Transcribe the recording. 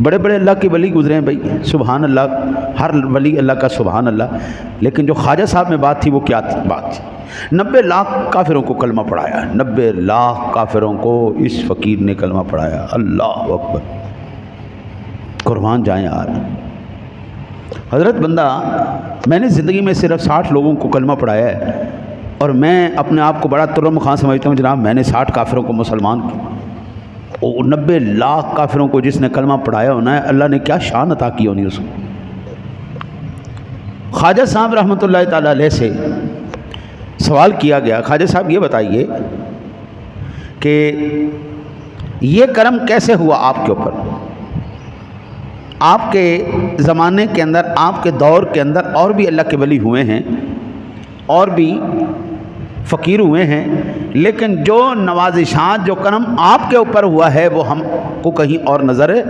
بڑے بڑے اللہ کے ولی گزرے ہیں بھائی، سبحان اللہ، ہر ولی اللہ کا سبحان اللہ، لیکن جو خواجہ صاحب میں بات تھی وہ کیا بات تھی؟ 90 لاکھ کافروں کو کلمہ پڑھایا، 90 لاکھ کافروں کو اس فقیر نے کلمہ پڑھایا۔ اللہ اکبر، قربان جائیں یار۔ حضرت بندہ، میں نے زندگی میں صرف 60 لوگوں کو کلمہ پڑھایا ہے، اور میں اپنے آپ کو بڑا ترم خان سمجھتا ہوں جناب، میں نے 60 کافروں کو مسلمان کیا۔ 90 لاکھ کافروں کو جس نے کلمہ پڑھایا ہونا ہے، اللہ نے کیا شان عطا کی ہونی اس کو۔ خواجہ صاحب رحمۃ اللہ تعالیٰ علیہ سے سوال کیا گیا، خواجہ صاحب یہ بتائیے کہ یہ کرم کیسے ہوا آپ کے اوپر؟ آپ کے زمانے کے اندر، آپ کے دور کے اندر اور بھی اللہ کے ولی ہوئے ہیں، اور بھی فقیر ہوئے ہیں، لیکن جو نوازشات، جو کرم آپ کے اوپر ہوا ہے وہ ہم کو کہیں اور نظر